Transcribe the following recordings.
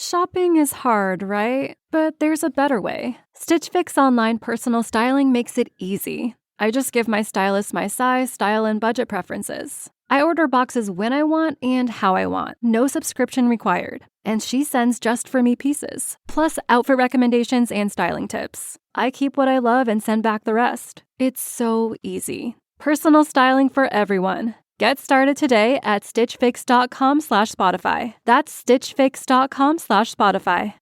Shopping is hard, right? But there's a better way. Stitch Fix online personal styling makes it easy. I just give my stylist my size, style, and budget preferences. I order boxes when I want and how I want, no subscription required. And she sends just for me pieces, plus outfit recommendations and styling tips. I keep what I love and send back the rest. It's so easy. Personal styling for everyone. Get started today at stitchfix.com/Spotify. That's stitchfix.com/Spotify.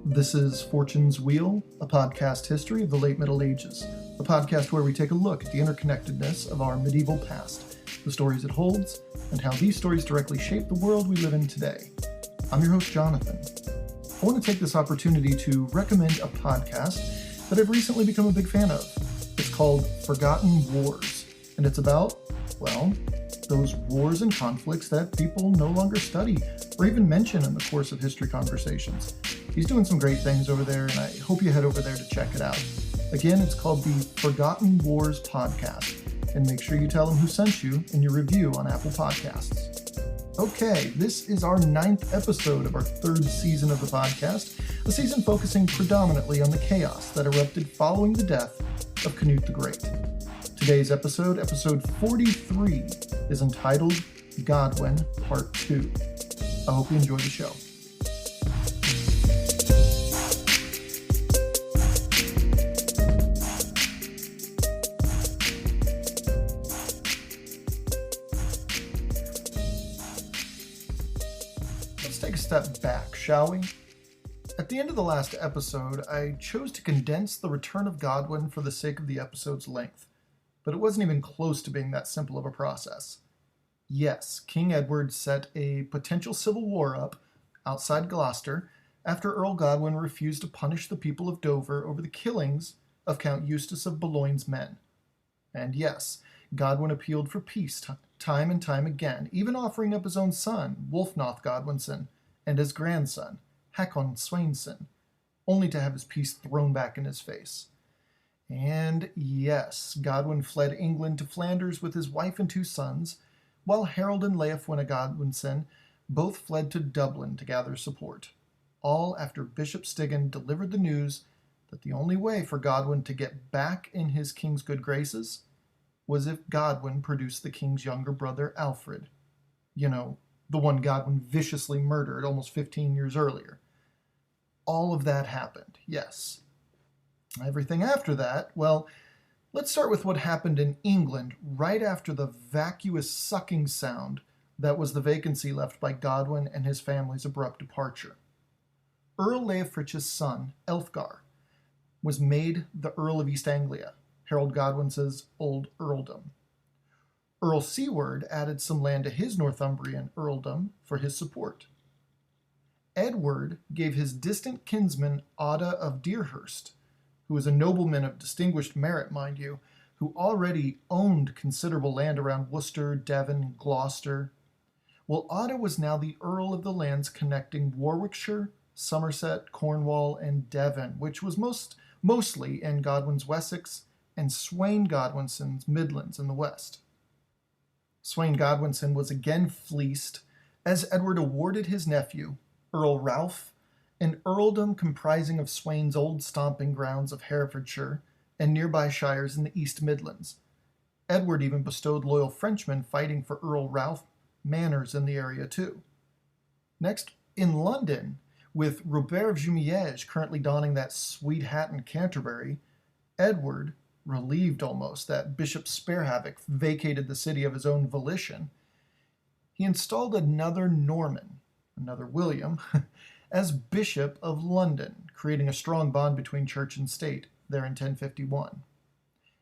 This is Fortune's Wheel, a podcast history of the late Middle Ages, a podcast where we take a look at the interconnectedness of our medieval past, the stories it holds, and how these stories directly shape the world we live in today. I'm your host, Jonathan. I want to take this opportunity to recommend a podcast that I've recently become a big fan of. It's called Forgotten Wars, and it's about, well, those wars and conflicts that people no longer study or even mention in the course of history conversations. He's doing some great things over there, and I hope you head over there to check it out. Again, it's called the Forgotten Wars Podcast, and make sure you tell him who sent you in your review on Apple Podcasts. Okay, this is our 9th episode of our 3rd season of the podcast, a season focusing predominantly on the chaos that erupted following the death of Canute the Great. Today's episode, episode 43, is entitled Godwin Part 2. I hope you enjoy the show. Let's take a step back, shall we? At the end of the last episode, I chose to condense the return of Godwin for the sake of the episode's length, but it wasn't even close to being that simple of a process. Yes, King Edward set a potential civil war up outside Gloucester after Earl Godwine refused to punish the people of Dover over the killings of Count Eustace of Boulogne's men. And yes, Godwin appealed for peace time and time again, even offering up his own son, Wulfnoth Godwinson, and his grandson, Hakon Swainson, only to have his peace thrown back in his face. And yes, Godwin fled England to Flanders with his wife and 2 sons, while Harold and Leofwine Godwinson both fled to Dublin to gather support, all after Bishop Stigand delivered the news that the only way for Godwin to get back in his king's good graces was if Godwin produced the king's younger brother Alfred. You know, the one Godwin viciously murdered almost 15 years earlier. All of that happened, yes. Everything after that, well, let's start with what happened in England right after the vacuous sucking sound that was the vacancy left by Godwin and his family's abrupt departure. Earl Leofric's son, Elfgar, was made the Earl of East Anglia, Harold Godwin's old earldom. Earl Siward added some land to his Northumbrian earldom for his support. Edward gave his distant kinsman Odda of Deerhurst, who was a nobleman of distinguished merit, mind you, who already owned considerable land around Worcester, Devon, and Gloucester. Well, Odda was now the Earl of the lands connecting Warwickshire, Somerset, Cornwall, and Devon, which was mostly in Godwin's Wessex and Swain Godwinson's Midlands in the west. Swain Godwinson was again fleeced as Edward awarded his nephew, Earl Ralph, an earldom comprising of Swain's old stomping grounds of Herefordshire and nearby shires in the East Midlands. Edward even bestowed loyal Frenchmen fighting for Earl Ralph manors in the area too. Next, in London, with Robert of Jumièges currently donning that sweet hat in Canterbury, Edward, relieved almost that Bishop Sparehavoc vacated the city of his own volition, he installed another Norman, another William, as Bishop of London, creating a strong bond between church and state there in 1051.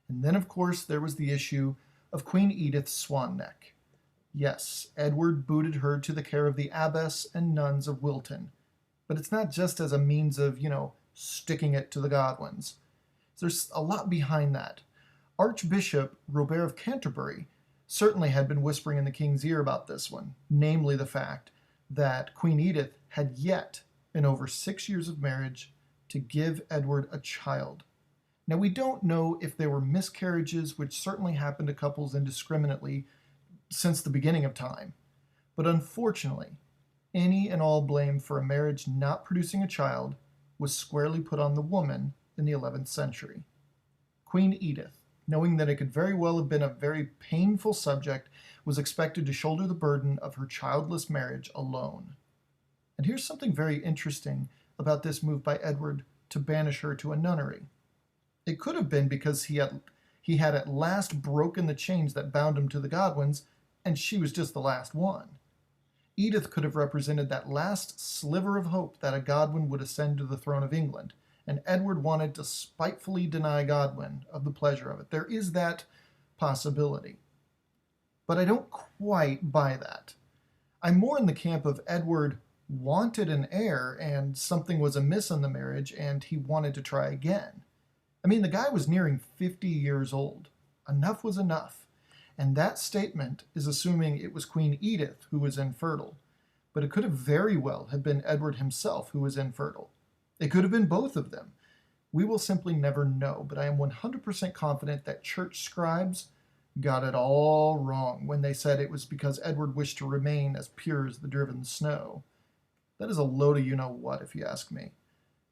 And then, of course, there was the issue of Queen Edith's swan neck. Yes, Edward booted her to the care of the abbess and nuns of Wilton, but it's not just as a means of, sticking it to the Godwins. There's a lot behind that. Archbishop Robert of Canterbury certainly had been whispering in the king's ear about this one, namely the fact that Queen Edith had yet, in over 6 years of marriage, to give Edward a child. Now, we don't know if there were miscarriages, which certainly happened to couples indiscriminately, since the beginning of time. But unfortunately, any and all blame for a marriage not producing a child was squarely put on the woman in the 11th century. Queen Edith, knowing that it could very well have been a very painful subject, was expected to shoulder the burden of her childless marriage alone. And here's something very interesting about this move by Edward to banish her to a nunnery. It could have been because he had at last broken the chains that bound him to the Godwins, and she was just the last one. Edith could have represented that last sliver of hope that a Godwin would ascend to the throne of England, and Edward wanted to spitefully deny Godwin of the pleasure of it. There is that possibility. But I don't quite buy that. I'm more in the camp of Edward wanted an heir and something was amiss in the marriage and he wanted to try again. I mean, the guy was nearing 50 years old. Enough was enough. And that statement is assuming it was Queen Edith who was infertile. But it could have very well have been Edward himself who was infertile. It could have been both of them. We will simply never know, but I am 100% confident that church scribes got it all wrong when they said it was because Edward wished to remain as pure as the driven snow. That is a load of you-know-what, if you ask me.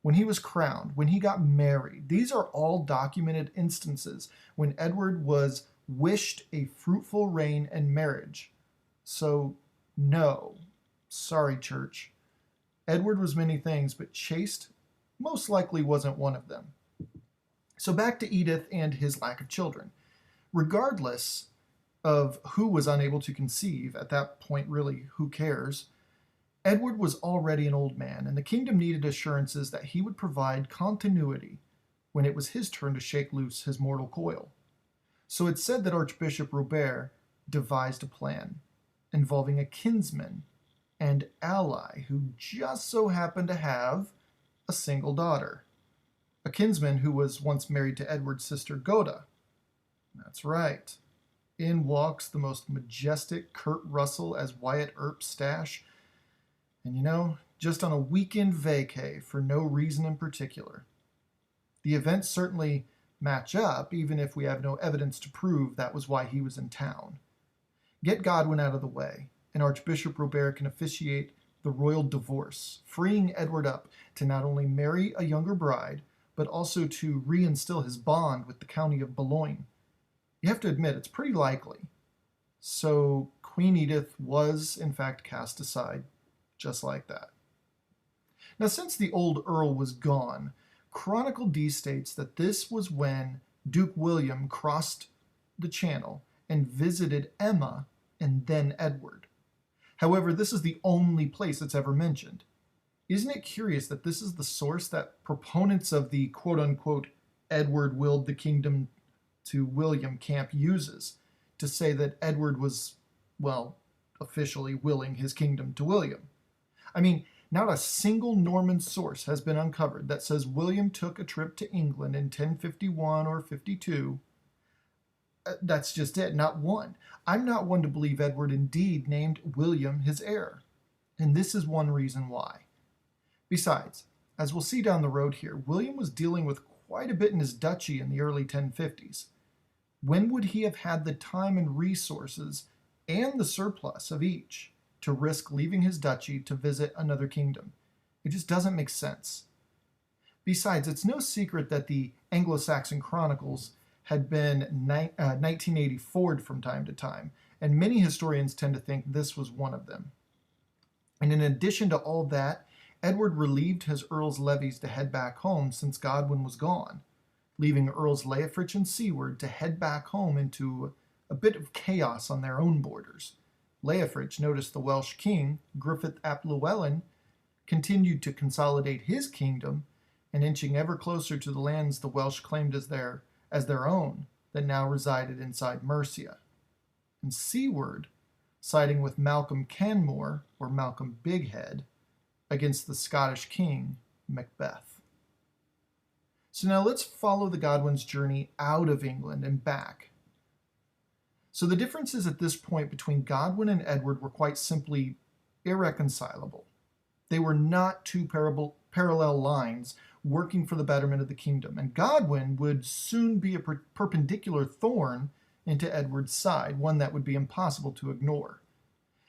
When he was crowned, when he got married, these are all documented instances when Edward was wished a fruitful reign and marriage. So, no. Sorry, church. Edward was many things, but chaste most likely wasn't one of them. So back to Edith and his lack of children. Regardless of who was unable to conceive, at that point really, who cares? Edward was already an old man, and the kingdom needed assurances that he would provide continuity when it was his turn to shake loose his mortal coil. So it's said that Archbishop Robert devised a plan involving a kinsman and ally who just so happened to have a single daughter. A kinsman who was once married to Edward's sister Goda. That's right. In walks the most majestic Kurt Russell as Wyatt Earp's stash. And you know, just on a weekend vacay for no reason in particular. The events certainly match up, even if we have no evidence to prove that was why he was in town. Get Godwin out of the way, and Archbishop Robert can officiate the royal divorce, freeing Edward up to not only marry a younger bride, but also to reinstill his bond with the county of Boulogne. You have to admit, it's pretty likely. So Queen Edith was, in fact, cast aside, just like that. Now, since the old Earl was gone, Chronicle D states that this was when Duke William crossed the Channel and visited Emma and then Edward. However, this is the only place it's ever mentioned. Isn't it curious that this is the source that proponents of the quote-unquote Edward willed the kingdom to William camp uses to say that Edward was, well, officially willing his kingdom to William? I mean, not a single Norman source has been uncovered that says William took a trip to England in 1051 or 52. That's just it, not one. I'm not one to believe Edward indeed named William his heir. And this is one reason why. Besides, as we'll see down the road here, William was dealing with quite a bit in his duchy in the early 1050s. When would he have had the time and resources and the surplus of each to risk leaving his duchy to visit another kingdom? It just doesn't make sense. Besides, it's no secret that the Anglo-Saxon chronicles had been 1984'd from time to time, and many historians tend to think this was one of them. And in addition to all that, Edward relieved his earls' levies to head back home since Godwin was gone, leaving Earls Leofrich and Siward to head back home into a bit of chaos on their own borders. Leofrich noticed the Welsh king, Griffith ap Llewellyn, continued to consolidate his kingdom and inching ever closer to the lands the Welsh claimed as their own that now resided inside Mercia. And Siward, siding with Malcolm Canmore, or Malcolm Bighead, against the Scottish king, Macbeth. So now let's follow the Godwins' journey out of England and back. So the differences at this point between Godwin and Edward were quite simply irreconcilable. They were not two parallel lines working for the betterment of the kingdom, and Godwin would soon be a perpendicular thorn into Edward's side, one that would be impossible to ignore.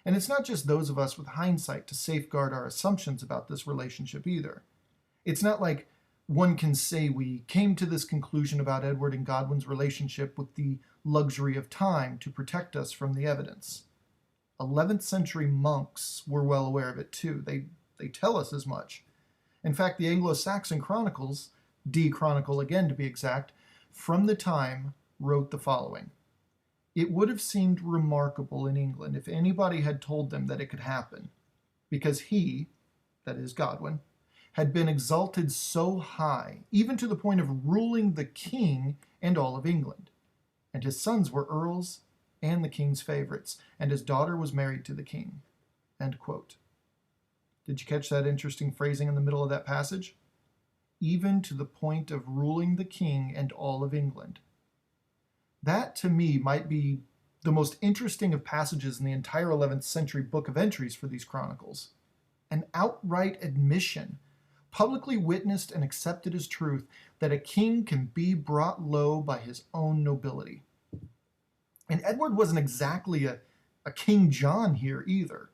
And it's not just those of us with hindsight to safeguard our assumptions about this relationship either. It's not like one can say we came to this conclusion about Edward and Godwin's relationship with the luxury of time to protect us from the evidence. 11th century monks were well aware of it too. They tell us as much. In fact, the Anglo-Saxon chronicles, D Chronicle again to be exact, from the time wrote the following. It would have seemed remarkable in England if anybody had told them that it could happen, because he, that is Godwin, had been exalted so high, even to the point of ruling the king and all of England. And his sons were earls and the king's favorites, and his daughter was married to the king. End quote. Did you catch that interesting phrasing in the middle of that passage? Even to the point of ruling the king and all of England. That, to me, might be the most interesting of passages in the entire 11th century book of entries for these chronicles. An outright admission, publicly witnessed and accepted as truth, that a king can be brought low by his own nobility. And Edward wasn't exactly a King John here either.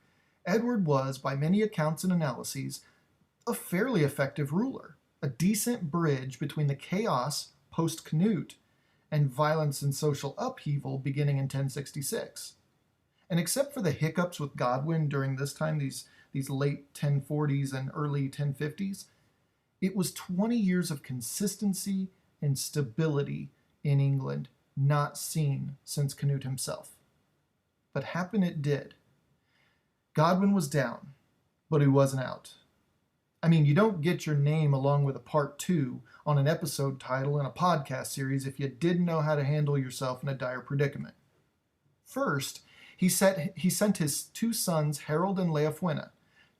Edward was, by many accounts and analyses, a fairly effective ruler, a decent bridge between the chaos post-Canute and violence and social upheaval beginning in 1066. And except for the hiccups with Godwin during this time, these late 1040s and early 1050s, it was 20 years of consistency and stability in England, not seen since Canute himself. But happen it did. Godwin was down, but he wasn't out. I mean, you don't get your name along with a part 2 on an episode title in a podcast series if you didn't know how to handle yourself in a dire predicament. First, he sent his 2 sons, Harold and Leofwine,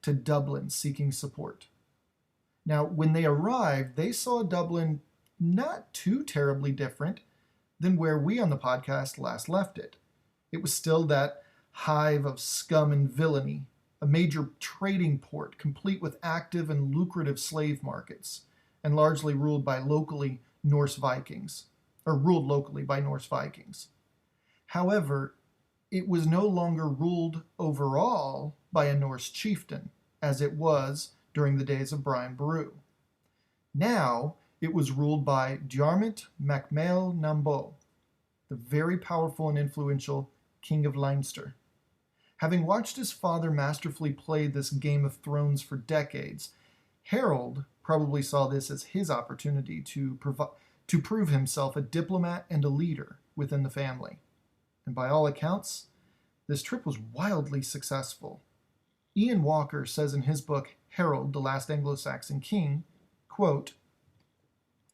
to Dublin seeking support. Now, when they arrived, they saw Dublin not too terribly different than where we on the podcast last left it. It was still that hive of scum and villainy, a major trading port complete with active and lucrative slave markets, and largely ruled by locally Norse Vikings. However, it was no longer ruled overall by a Norse chieftain, as it was during the days of Brian Boru. Now, it was ruled by Diarmait Mac Mael Nambo, the very powerful and influential King of Leinster. Having watched his father masterfully play this Game of Thrones for decades, Harold probably saw this as his opportunity to prove himself a diplomat and a leader within the family. And by all accounts, this trip was wildly successful. Ian Walker says in his book, Harold, the Last Anglo-Saxon King, quote,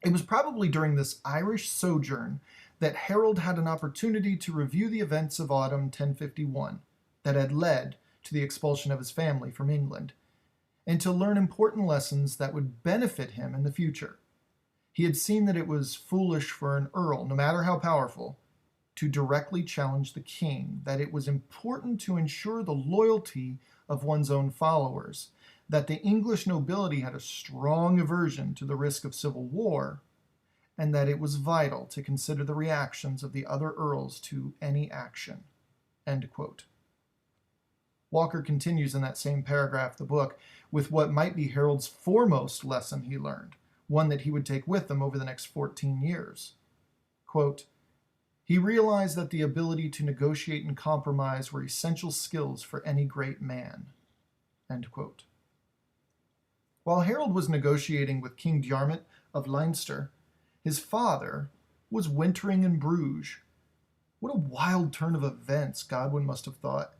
"It was probably during this Irish sojourn that Harold had an opportunity to review the events of autumn 1051 that had led to the expulsion of his family from England, and to learn important lessons that would benefit him in the future. He had seen that it was foolish for an earl, no matter how powerful, to directly challenge the king, that it was important to ensure the loyalty of one's own followers, that the English nobility had a strong aversion to the risk of civil war, and that it was vital to consider the reactions of the other earls to any action." End quote. Walker continues in that same paragraph of the book with what might be Harold's foremost lesson he learned, one that he would take with him over the next 14 years. Quote, "He realized that the ability to negotiate and compromise were essential skills for any great man." End quote. While Harold was negotiating with King Diarmait of Leinster, his father was wintering in Bruges. What a wild turn of events, Godwin must have thought.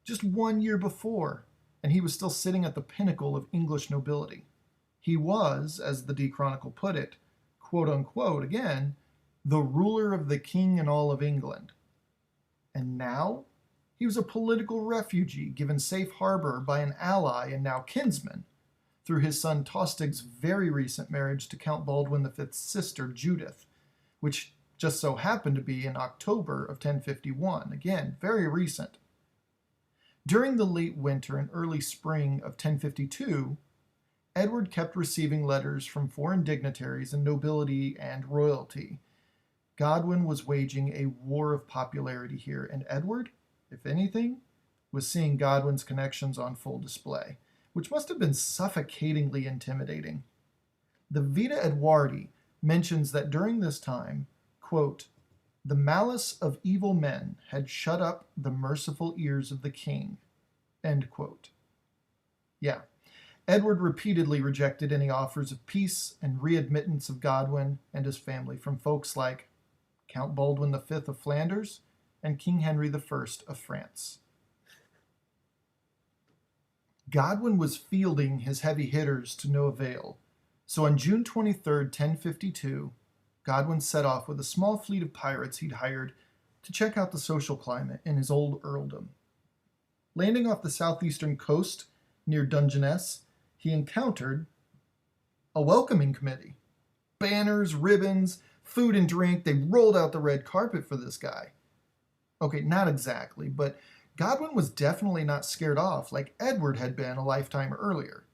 Just 1 year before, and he was still sitting at the pinnacle of English nobility. He was, as the D Chronicle put it, quote unquote, again, the ruler of the king and all of England. And now, he was a political refugee given safe harbor by an ally and now kinsman through his son Tostig's very recent marriage to Count Baldwin V's sister, Judith, which just so happened to be in October of 1051. Again, very recent. During the late winter and early spring of 1052, Edward kept receiving letters from foreign dignitaries and nobility and royalty, Godwin was waging a war of popularity here, and Edward, if anything, was seeing Godwin's connections on full display, which must have been suffocatingly intimidating. The Vita Edwardi mentions that during this time, quote, the malice of evil men had shut up the merciful ears of the king, end quote. Yeah, Edward repeatedly rejected any offers of peace and readmittance of Godwin and his family from folks like Count Baldwin V of Flanders and King Henry I of France. Godwin was fielding his heavy hitters to no avail, so on June 23, 1052, Godwin set off with a small fleet of pirates he'd hired to check out the social climate in his old earldom. Landing off the southeastern coast near Dungeness, he encountered a welcoming committee. Banners, ribbons, food and drink, they rolled out the red carpet for this guy. Okay, not exactly, but Godwin was definitely not scared off like Edward had been a lifetime earlier.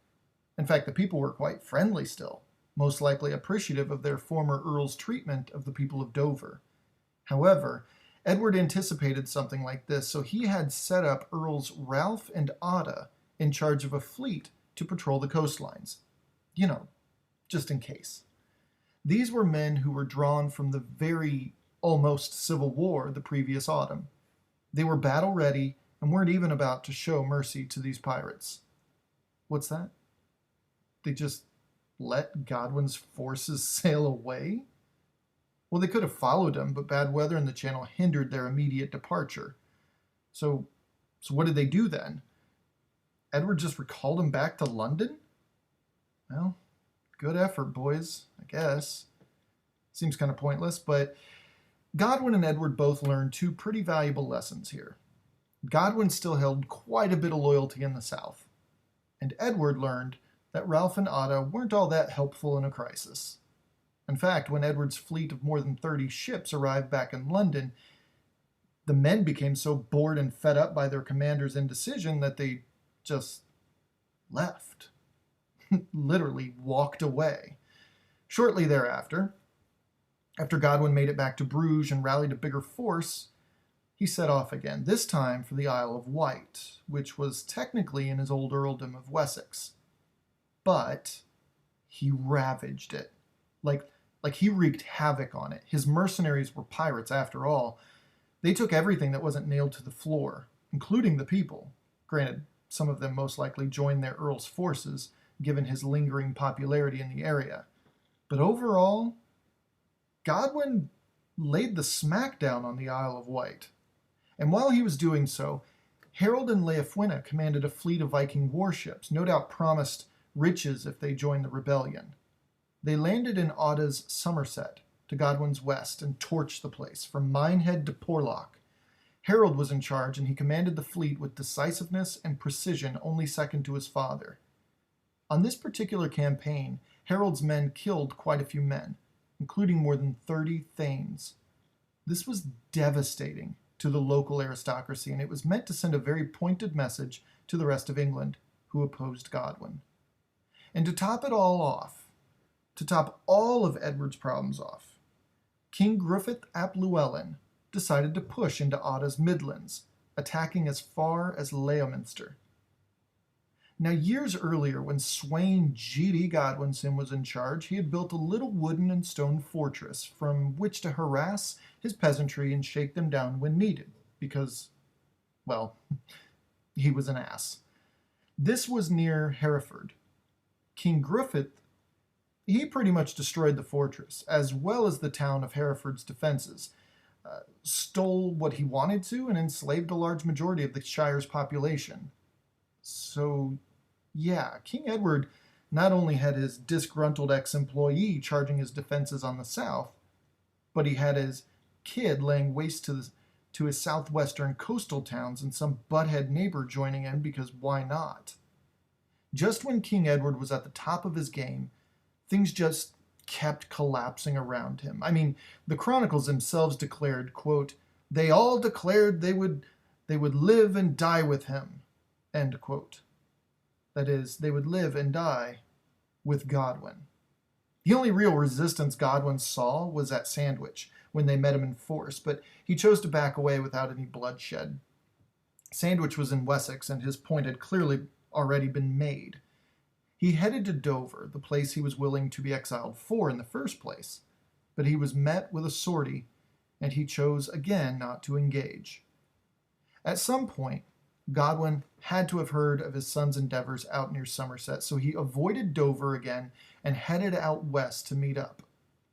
In fact, the people were quite friendly still, most likely appreciative of their former earl's treatment of the people of Dover. However, Edward anticipated something like this, so he had set up Earls Ralph and Otta in charge of a fleet to patrol the coastlines. You know, just in case. These were men who were drawn from the very almost civil war the previous autumn. They were battle ready and weren't even about to show mercy to these pirates. What's that? They just let Godwin's forces sail away? Well, they could have followed him, but bad weather in the channel hindered their immediate departure. So what did they do then? Edward just recalled him back to London? Well, good effort, boys, I guess. Seems kind of pointless, but Godwin and Edward both learned two pretty valuable lessons here. Godwin still held quite a bit of loyalty in the South, and Edward learned that Ralph and Otta weren't all that helpful in a crisis. In fact, when Edward's fleet of more than 30 ships arrived back in London, the men became so bored and fed up by their commander's indecision that they just left. Literally walked away. Shortly thereafter, after Godwin made it back to Bruges and rallied a bigger force, he set off again, this time for the Isle of Wight, which was technically in his old earldom of Wessex. But he ravaged it. Like he wreaked havoc on it. His mercenaries were pirates after all. They took everything that wasn't nailed to the floor, including the people. Granted, some of them most likely joined their earl's forces, given his lingering popularity in the area. But overall, Godwin laid the smackdown on the Isle of Wight. And while he was doing so, Harold and Leofwine commanded a fleet of Viking warships, no doubt promised riches if they joined the rebellion. They landed in Otta's Somerset, to Godwin's west, and torched the place, from Minehead to Porlock. Harold was in charge, and he commanded the fleet with decisiveness and precision only second to his father. On this particular campaign, Harold's men killed quite a few men, including more than 30 thanes. This was devastating to the local aristocracy, and it was meant to send a very pointed message to the rest of England, who opposed Godwin. And to top it all off, to top all of Edward's problems off, King Griffith ap Llewellyn decided to push into Otta's Midlands, attacking as far as Leominster. Now, years earlier, when Swain G.D. Godwinson was in charge, he had built a little wooden and stone fortress from which to harass his peasantry and shake them down when needed, because, well, he was an ass. This was near Hereford. King Griffith, he pretty much destroyed the fortress, as well as the town of Hereford's defenses, stole what he wanted to, and enslaved a large majority of the shire's population. So, yeah, King Edward not only had his disgruntled ex-employee charging his defenses on the south, but he had his kid laying waste to his southwestern coastal towns and some butthead neighbor joining in because why not? Just when King Edward was at the top of his game, things just kept collapsing around him. I mean, the chronicles themselves declared, quote, "They all declared they would live and die with him," end quote. That is, they would live and die with Godwin. The only real resistance Godwin saw was at Sandwich, when they met him in force, but he chose to back away without any bloodshed. Sandwich was in Wessex, and his point had clearly already been made. He headed to Dover, the place he was willing to be exiled for in the first place, but he was met with a sortie, and he chose again not to engage. At some point, Godwin had to have heard of his son's endeavors out near Somerset, so he avoided Dover again and headed out west to meet up.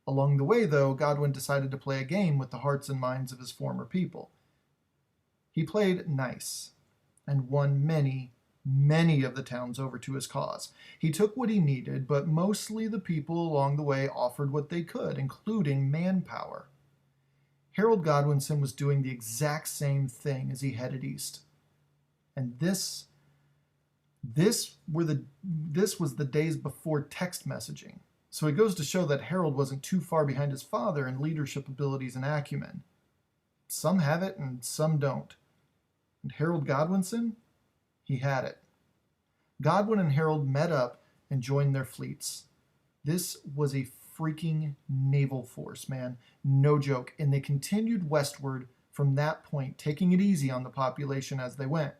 Along the way, though, Godwin decided to play a game with the hearts and minds of his former people. He played nice and won many of the towns over to his cause. He took what he needed, but mostly the people along the way offered what they could, including manpower. Harold Godwinson was doing the exact same thing as he headed east. And this was the days before text messaging. So it goes to show that Harold wasn't too far behind his father in leadership abilities and acumen. Some have it and some don't. And Harold Godwinson, he had it. Godwin and Harold met up and joined their fleets. This was a freaking naval force, man. No joke. And they continued westward from that point, taking it easy on the population as they went.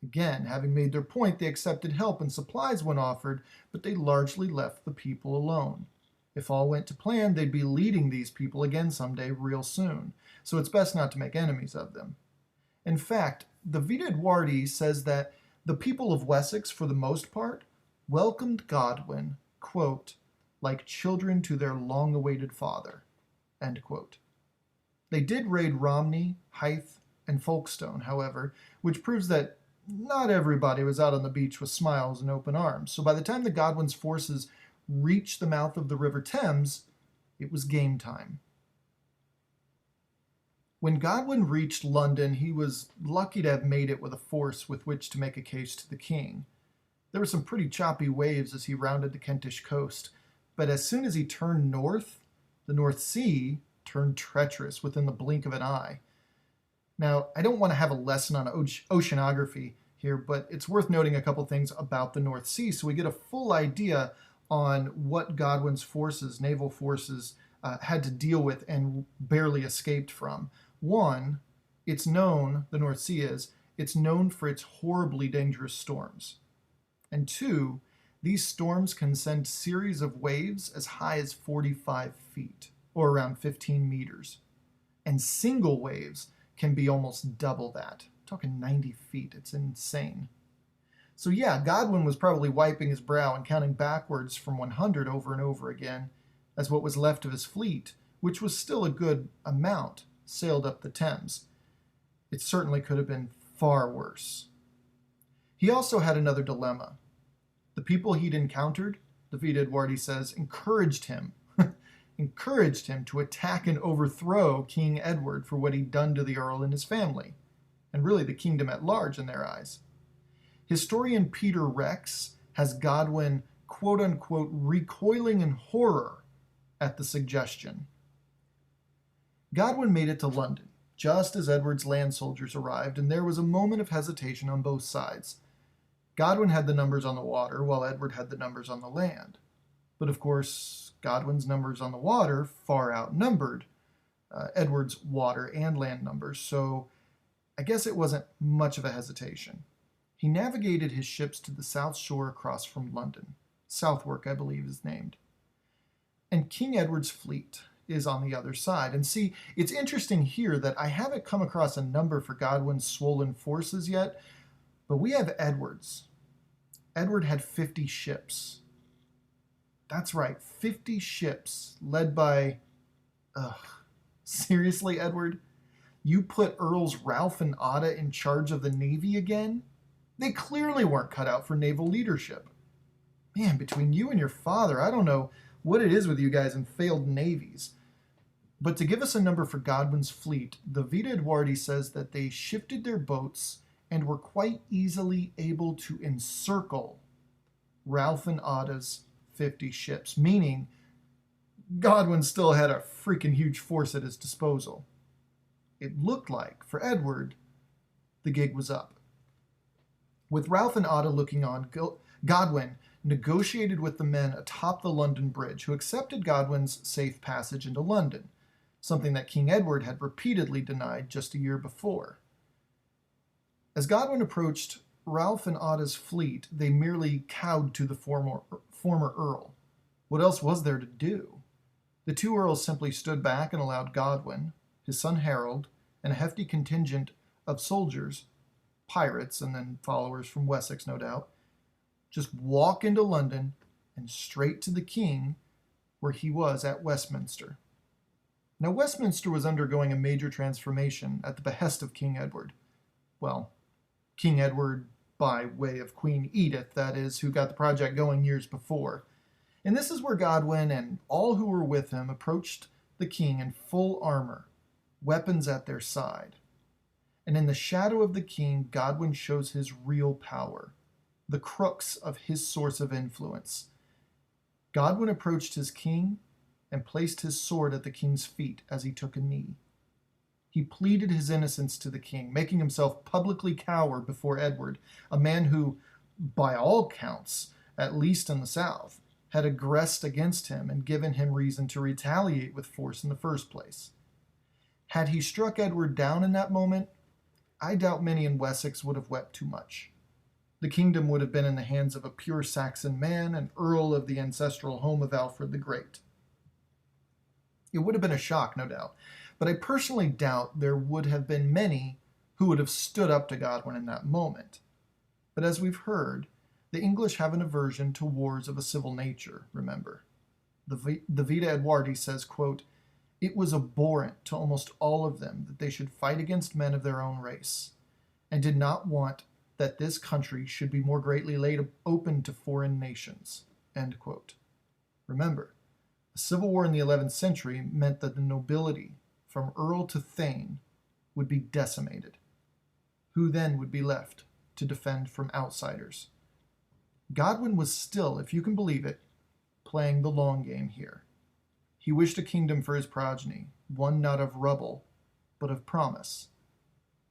Again, having made their point, they accepted help and supplies when offered, but they largely left the people alone. If all went to plan, they'd be leading these people again someday real soon, so it's best not to make enemies of them. In fact, the Vita Edwardi says that the people of Wessex, for the most part, welcomed Godwin, quote, like children to their long-awaited father, end quote. They did raid Romney, Hythe, and Folkestone, however, which proves that not everybody was out on the beach with smiles and open arms. So by the time the Godwin's forces reached the mouth of the River Thames, it was game time. When Godwin reached London, he was lucky to have made it with a force with which to make a case to the king. There were some pretty choppy waves as he rounded the Kentish coast, but as soon as he turned north, the North Sea turned treacherous within the blink of an eye. Now, I don't want to have a lesson on oceanography here, but it's worth noting a couple things about the North Sea so we get a full idea on what Godwin's forces, naval forces, had to deal with and barely escaped from. One, it's known, the North Sea is, it's known for its horribly dangerous storms. And two, these storms can send series of waves as high as 45 feet, or around 15 meters. And single waves can be almost double that. I'm talking 90 feet. It's insane. So yeah, Godwin was probably wiping his brow and counting backwards from 100 over and over again as what was left of his fleet, which was still a good amount, sailed up the Thames. It certainly could have been far worse. He also had another dilemma. The people he'd encountered, the Vita Edwardi says, encouraged him to attack and overthrow King Edward for what he'd done to the Earl and his family, and really the kingdom at large in their eyes. Historian Peter Rex has Godwin, quote-unquote, recoiling in horror at the suggestion. Godwin made it to London, just as Edward's land soldiers arrived, and there was a moment of hesitation on both sides. Godwin had the numbers on the water, while Edward had the numbers on the land. But of course, Godwin's numbers on the water far outnumbered Edward's water and land numbers, so I guess it wasn't much of a hesitation. He navigated his ships to the south shore across from London. Southwark, I believe, is named. And King Edward's fleet is on the other side. And see, it's interesting here that I haven't come across a number for Godwin's swollen forces yet, but we have Edward's. Edward had 50 ships. That's right, 50 ships led by... seriously, Edward? You put Earls Ralph and Ada in charge of the Navy again? They clearly weren't cut out for naval leadership. Man, between you and your father, I don't know what it is with you guys and failed navies. But to give us a number for Godwin's fleet, the Vita Edwardi says that they shifted their boats and were quite easily able to encircle Ralph and Ada's 50 ships, meaning Godwin still had a freaking huge force at his disposal. It looked like, for Edward, the gig was up. With Ralph and Ada looking on, Godwin negotiated with the men atop the London Bridge, who accepted Godwin's safe passage into London, something that King Edward had repeatedly denied just a year before. As Godwin approached Ralph and Ada's fleet, they merely cowed to the former Earl. What else was there to do? The two earls simply stood back and allowed Godwin, his son Harold, and a hefty contingent of soldiers, pirates, and then followers from Wessex, no doubt, just walk into London and straight to the king, where he was at Westminster. Now, Westminster was undergoing a major transformation at the behest of King Edward. Well, King Edward by way of Queen Edith, that is, who got the project going years before. And this is where Godwin and all who were with him approached the king in full armor, weapons at their side. And in the shadow of the king, Godwin shows his real power, the crux of his source of influence. Godwin approached his king and placed his sword at the king's feet as he took a knee. He pleaded his innocence to the king, making himself publicly cower before Edward, a man who, by all counts, at least in the South, had aggressed against him and given him reason to retaliate with force in the first place. Had he struck Edward down in that moment, I doubt many in Wessex would have wept too much. The kingdom would have been in the hands of a pure Saxon man, an earl of the ancestral home of Alfred the Great. It would have been a shock, no doubt, but I personally doubt there would have been many who would have stood up to Godwin in that moment. But as we've heard, the English have an aversion to wars of a civil nature, remember. The Vita Edwardi says, quote, "It was abhorrent to almost all of them that they should fight against men of their own race, and did not want that this country should be more greatly laid open to foreign nations." End quote. Remember, a civil war in the 11th century meant that the nobility, from earl to thane, would be decimated. Who then would be left to defend from outsiders? Godwin was still, if you can believe it, playing the long game here. He wished a kingdom for his progeny, one not of rubble, but of promise.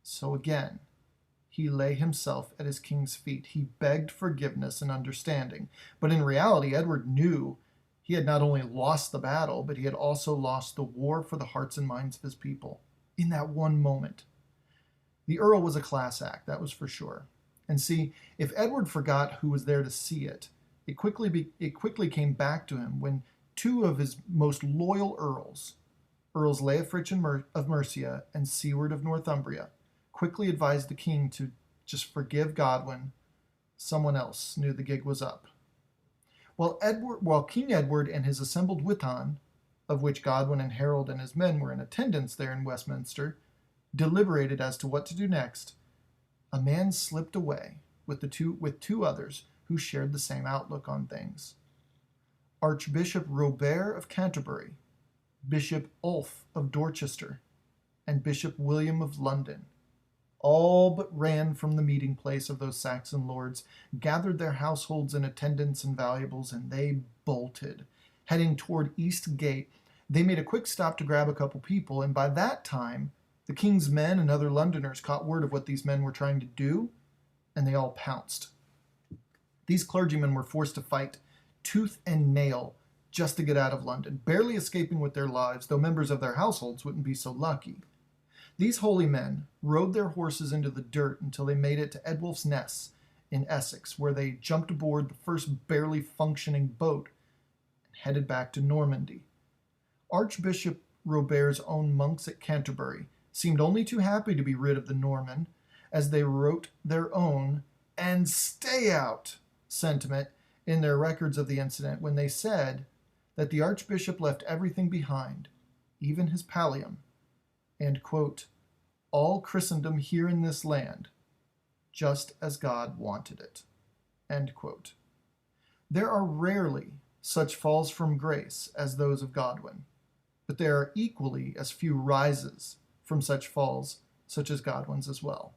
So again, he lay himself at his king's feet. He begged forgiveness and understanding. But in reality, Edward knew he had not only lost the battle, but he had also lost the war for the hearts and minds of his people in that one moment. The Earl was a class act, that was for sure. And see, if Edward forgot who was there to see it, it quickly came back to him when two of his most loyal earls, Earls Leofric of Mercia and Siward of Northumbria, quickly advised the king to just forgive Godwin. Someone else knew the gig was up. While King Edward and his assembled witan, of which Godwin and Harold and his men were in attendance there in Westminster, deliberated as to what to do next, a man slipped away with two others who shared the same outlook on things. Archbishop Robert of Canterbury, Bishop Ulf of Dorchester, and Bishop William of London all but ran from the meeting place of those Saxon lords, gathered their households and attendants and valuables, and they bolted. Heading toward East Gate, they made a quick stop to grab a couple people, and by that time, the king's men and other Londoners caught word of what these men were trying to do, and they all pounced. These clergymen were forced to fight tooth and nail just to get out of London, barely escaping with their lives, though members of their households wouldn't be so lucky. These holy men rode their horses into the dirt until they made it to Edwulf's Ness in Essex, where they jumped aboard the first barely functioning boat and headed back to Normandy. Archbishop Robert's own monks at Canterbury seemed only too happy to be rid of the Norman, as they wrote their own "and stay out" sentiment in their records of the incident when they said that the archbishop left everything behind, even his pallium, and, quote, "all Christendom here in this land, just as God wanted it," end quote. There are rarely such falls from grace as those of Godwin, but there are equally as few rises from such falls, such as Godwin's as well.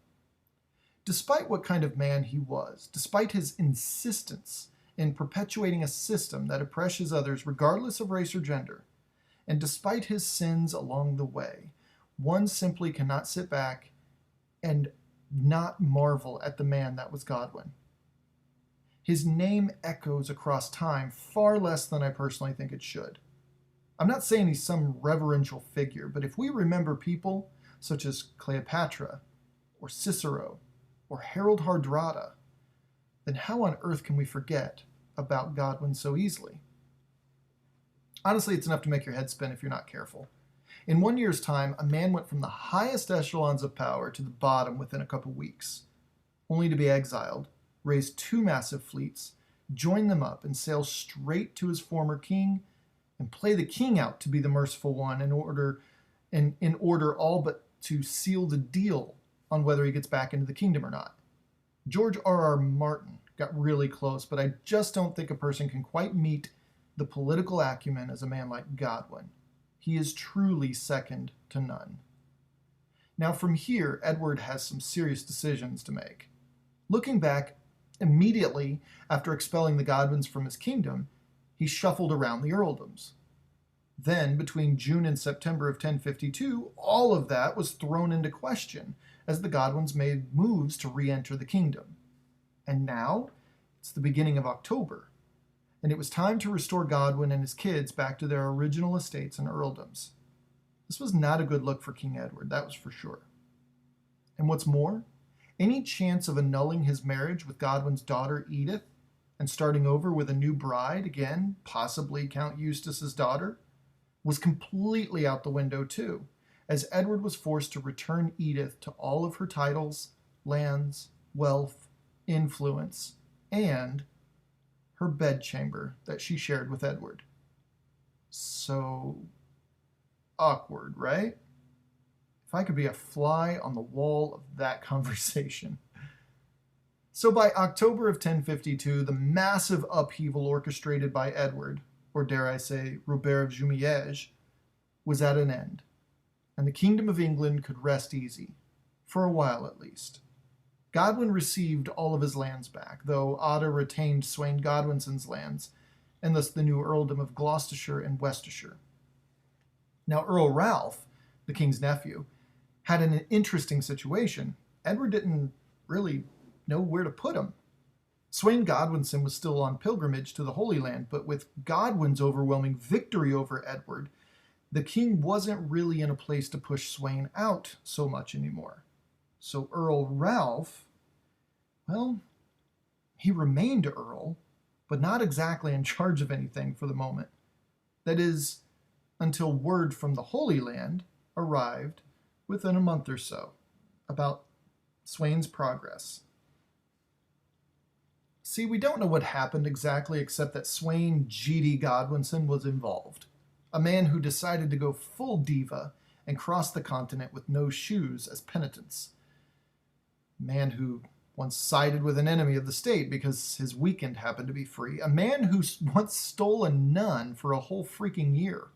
Despite what kind of man he was, despite his insistence in perpetuating a system that oppresses others regardless of race or gender, and despite his sins along the way, one simply cannot sit back and not marvel at the man that was Godwin. His name echoes across time far less than I personally think it should. I'm not saying he's some reverential figure, but if we remember people such as Cleopatra, or Cicero, or Harold Hardrada, then how on earth can we forget about Godwin so easily? Honestly, it's enough to make your head spin if you're not careful. In 1 year's time, a man went from the highest echelons of power to the bottom within a couple weeks, only to be exiled, raise two massive fleets, join them up, and sail straight to his former king, and play the king out to be the merciful one in order all but to seal the deal on whether he gets back into the kingdom or not. George R.R. Martin got really close, but I just don't think a person can quite meet the political acumen as a man like Godwin. He is truly second to none. Now from here, Edward has some serious decisions to make. Looking back, immediately after expelling the Godwins from his kingdom, he shuffled around the earldoms. Then, between June and September of 1052, all of that was thrown into question as the Godwins made moves to re-enter the kingdom. And now, it's the beginning of October, and it was time to restore Godwin and his kids back to their original estates and earldoms. This was not a good look for King Edward, that was for sure. And what's more, any chance of annulling his marriage with Godwin's daughter Edith and starting over with a new bride, again, possibly Count Eustace's daughter, was completely out the window too, as Edward was forced to return Edith to all of her titles, lands, wealth, influence, and her bedchamber that she shared with Edward. So awkward, right? If I could be a fly on the wall of that conversation. So by October of 1052, the massive upheaval orchestrated by Edward, or dare I say Robert of Jumièges, was at an end, and the Kingdom of England could rest easy, for a while at least. Godwin received all of his lands back, though Otta retained Sweyn Godwinson's lands, and thus the new earldom of Gloucestershire and Worcestershire. Now Earl Ralph, the king's nephew, had an interesting situation. Edward didn't really know where to put him. Sweyn Godwinson was still on pilgrimage to the Holy Land, but with Godwin's overwhelming victory over Edward, the king wasn't really in a place to push Sweyn out so much anymore. So Earl Ralph, well, he remained Earl, but not exactly in charge of anything for the moment. That is, until word from the Holy Land arrived within a month or so about Sweyn's progress. See, we don't know what happened exactly except that Sweyn G.D. Godwinson was involved, a man who decided to go full diva and cross the continent with no shoes as penitence. A man who once sided with an enemy of the state because his weekend happened to be free. A man who once stole a nun for a whole freaking year.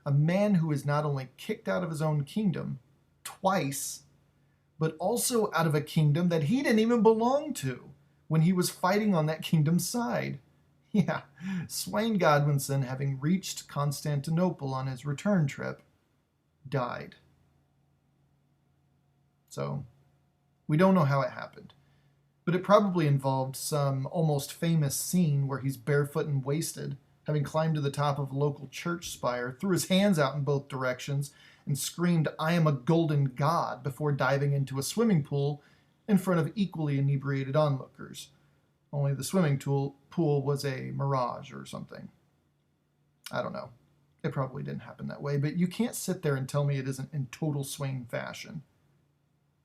A man who is not only kicked out of his own kingdom twice, but also out of a kingdom that he didn't even belong to when he was fighting on that kingdom's side. Yeah, Sweyn Godwinson, having reached Constantinople on his return trip, died. So, we don't know how it happened, but it probably involved some almost famous scene where he's barefoot and wasted, having climbed to the top of a local church spire, threw his hands out in both directions, and screamed, "I am a golden god," before diving into a swimming pool in front of equally inebriated onlookers. Only the swimming pool was a mirage or something. I don't know. It probably didn't happen that way, but you can't sit there and tell me it isn't in total Sweyn fashion.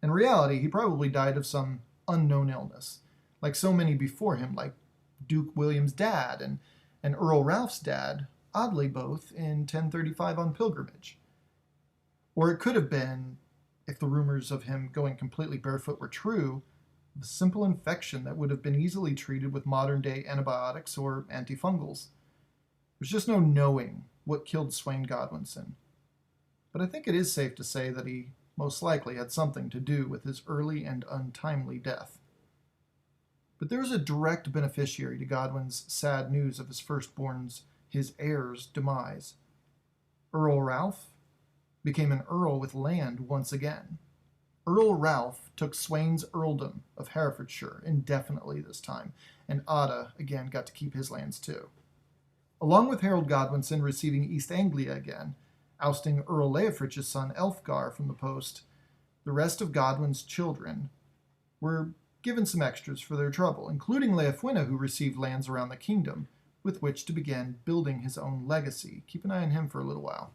In reality, he probably died of some unknown illness, like so many before him, like Duke William's dad and Earl Ralph's dad, oddly both in 1035 on pilgrimage. Or it could have been, if the rumors of him going completely barefoot were true, a simple infection that would have been easily treated with modern-day antibiotics or antifungals. There's just no knowing what killed Sweyn Godwinson. But I think it is safe to say that he most likely had something to do with his early and untimely death. But there was a direct beneficiary to Godwin's sad news of his firstborn's, his heir's, demise. Earl Ralph became an earl with land once again. Earl Ralph took Sweyn's earldom of Herefordshire indefinitely this time, and Ada again got to keep his lands too. Along with Harold Godwinson receiving East Anglia again, ousting Earl Leofric's son Elfgar from the post, the rest of Godwin's children were given some extras for their trouble, including Leofwine, who received lands around the kingdom with which to begin building his own legacy. Keep an eye on him for a little while.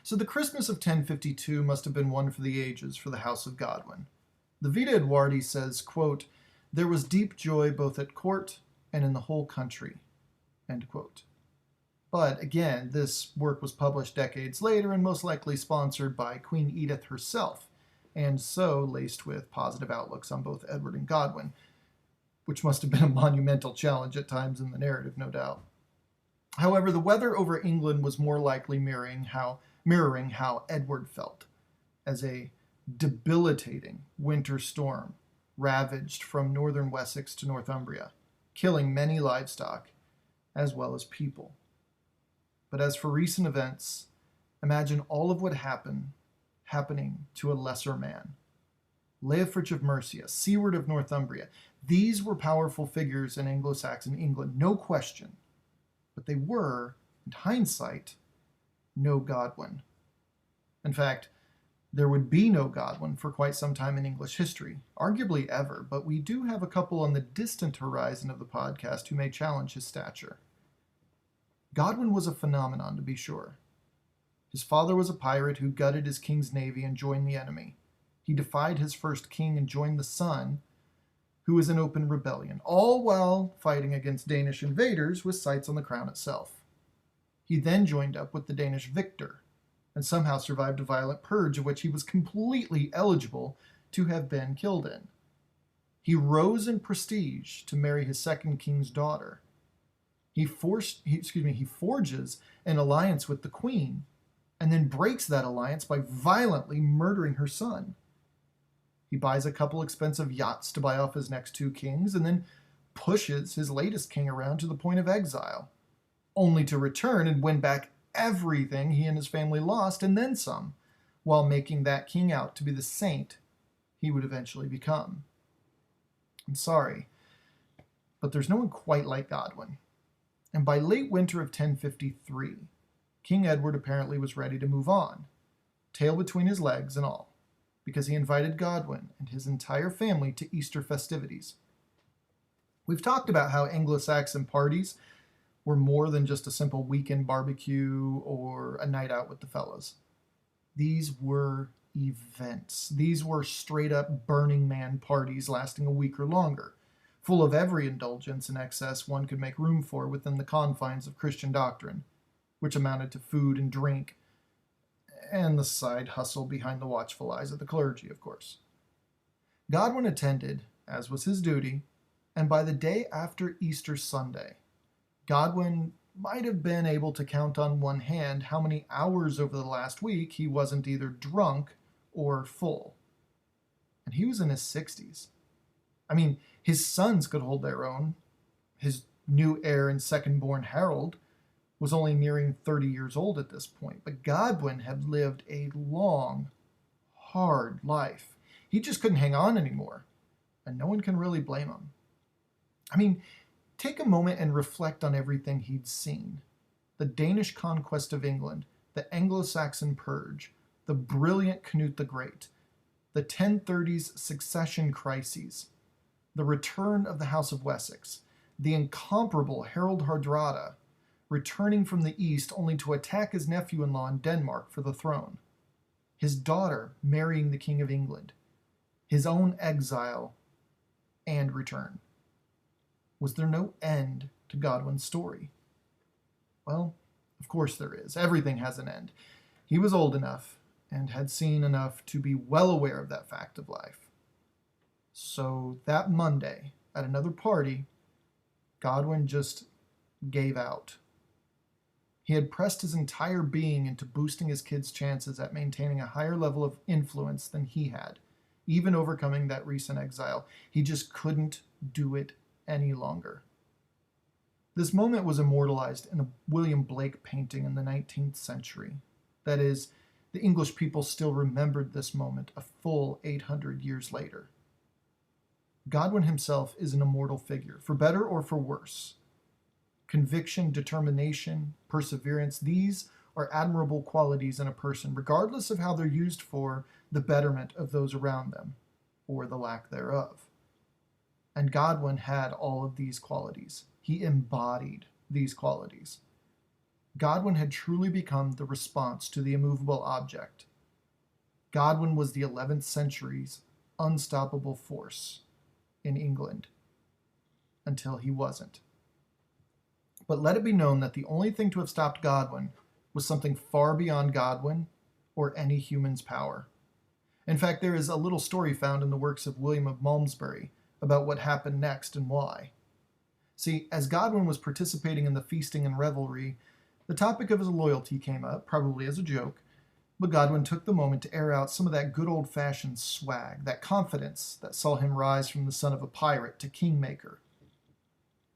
So the Christmas of 1052 must have been one for the ages for the House of Godwin. The Vita Edwardi says, quote, "There was deep joy both at court and in the whole country," end quote. But again, this work was published decades later and most likely sponsored by Queen Edith herself, and so laced with positive outlooks on both Edward and Godwin, which must have been a monumental challenge at times in the narrative, no doubt. However, the weather over England was more likely mirroring how Edward felt, as a debilitating winter storm ravaged from northern Wessex to Northumbria, killing many livestock as well as people. But as for recent events, imagine all of what happening to a lesser man. Leofric of Mercia, Siward of Northumbria, these were powerful figures in Anglo-Saxon England, no question. But they were, in hindsight, no Godwin. In fact, there would be no Godwin for quite some time in English history, arguably ever, but we do have a couple on the distant horizon of the podcast who may challenge his stature. Godwin was a phenomenon, to be sure. His father was a pirate who gutted his king's navy and joined the enemy. He defied his first king and joined the son, who was in open rebellion, all while fighting against Danish invaders with sights on the crown itself. He then joined up with the Danish victor, and somehow survived a violent purge of which he was completely eligible to have been killed in. He rose in prestige to marry his second king's daughter. He forges an alliance with the queen, and then breaks that alliance by violently murdering her son. He buys a couple expensive yachts to buy off his next two kings, and then pushes his latest king around to the point of exile, only to return and win back everything he and his family lost, and then some, while making that king out to be the saint he would eventually become. I'm sorry, but there's no one quite like Godwin. And by late winter of 1053, King Edward apparently was ready to move on, tail between his legs and all, because he invited Godwin and his entire family to Easter festivities. We've talked about how Anglo-Saxon parties were more than just a simple weekend barbecue or a night out with the fellas. These were events. These were straight-up Burning Man parties lasting a week or longer, full of every indulgence and excess one could make room for within the confines of Christian doctrine, which amounted to food and drink, and the side hustle behind the watchful eyes of the clergy, of course. Godwin attended, as was his duty, and by the day after Easter Sunday, Godwin might have been able to count on one hand how many hours over the last week he wasn't either drunk or full. And he was in his 60s. I mean, his sons could hold their own. His new heir and second-born Harold was only nearing 30 years old at this point, but Godwin had lived a long, hard life. He just couldn't hang on anymore, and no one can really blame him. I mean, take a moment and reflect on everything he'd seen. The Danish conquest of England, the Anglo-Saxon purge, the brilliant Canute the Great, the 1030s succession crises, the return of the House of Wessex, the incomparable Harold Hardrada, returning from the east only to attack his nephew-in-law in Denmark for the throne, his daughter marrying the King of England, his own exile and return. Was there no end to Godwin's story? Well, of course there is. Everything has an end. He was old enough and had seen enough to be well aware of that fact of life. So that Monday, at another party, Godwin just gave out. He had pressed his entire being into boosting his kids' chances at maintaining a higher level of influence than he had, even overcoming that recent exile. He just couldn't do it any longer. This moment was immortalized in a William Blake painting in the 19th century. That is, the English people still remembered this moment a full 800 years later. Godwin himself is an immortal figure, for better or for worse. Conviction, determination, perseverance, these are admirable qualities in a person, regardless of how they're used for the betterment of those around them, or the lack thereof. And Godwin had all of these qualities. He embodied these qualities. Godwin had truly become the response to the immovable object. Godwin was the 11th century's unstoppable force in England, until he wasn't. But let it be known that the only thing to have stopped Godwin was something far beyond Godwin or any human's power. In fact, there is a little story found in the works of William of Malmesbury about what happened next and why. See, as Godwin was participating in the feasting and revelry, the topic of his loyalty came up, probably as a joke, but Godwin took the moment to air out some of that good old-fashioned swag, that confidence that saw him rise from the son of a pirate to kingmaker.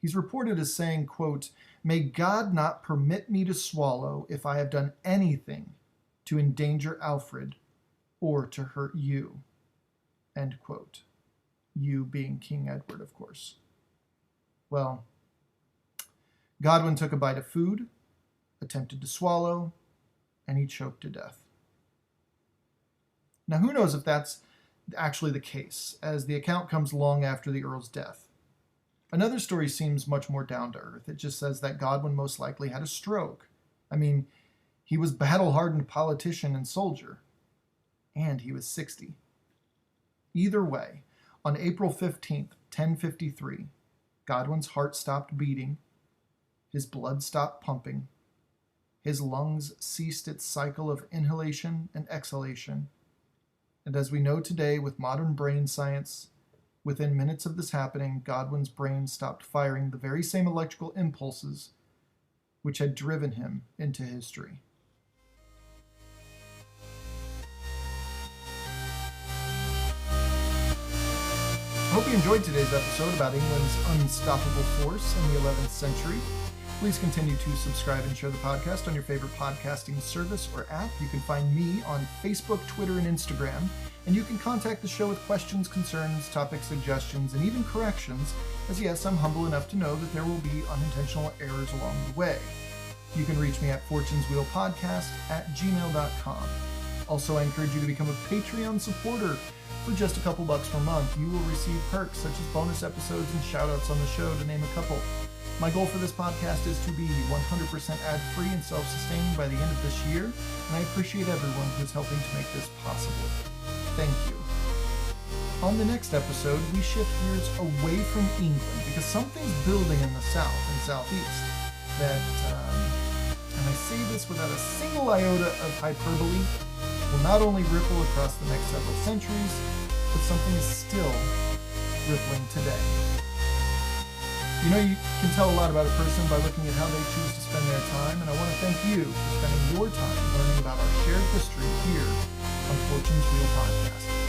He's reported as saying, quote, "May God not permit me to swallow if I have done anything to endanger Alfred or to hurt you," end quote. You being King Edward, of course. Well, Godwin took a bite of food, attempted to swallow, and he choked to death. Now, who knows if that's actually the case, as the account comes long after the Earl's death. Another story seems much more down to earth. It just says that Godwin most likely had a stroke. I mean, he was battle-hardened politician and soldier, and he was 60. Either way, on April 15th, 1053, Godwin's heart stopped beating, his blood stopped pumping, his lungs ceased its cycle of inhalation and exhalation, and as we know today with modern brain science, within minutes of this happening, Godwin's brain stopped firing the very same electrical impulses which had driven him into history. I hope you enjoyed today's episode about England's unstoppable force in the 11th century. Please continue to subscribe and share the podcast on your favorite podcasting service or app. You can find me on Facebook, Twitter, and Instagram. And you can contact the show with questions, concerns, topic suggestions, and even corrections, as yes, I'm humble enough to know that there will be unintentional errors along the way. You can reach me at fortuneswheelpodcast@gmail.com. Also, I encourage you to become a Patreon supporter. For just a couple bucks per month, you will receive perks such as bonus episodes and shoutouts on the show, to name a couple. My goal for this podcast is to be 100% ad-free and self-sustaining by the end of this year, and I appreciate everyone who's helping to make this possible. Thank you. On the next episode, we shift gears away from England because something's building in the south and southeast that, and I say this without a single iota of hyperbole, will not only ripple across the next several centuries, but something is still rippling today. You know, you can tell a lot about a person by looking at how they choose to spend their time, and I want to thank you for spending your time learning about our shared history here on Fortune's Wheel Podcast.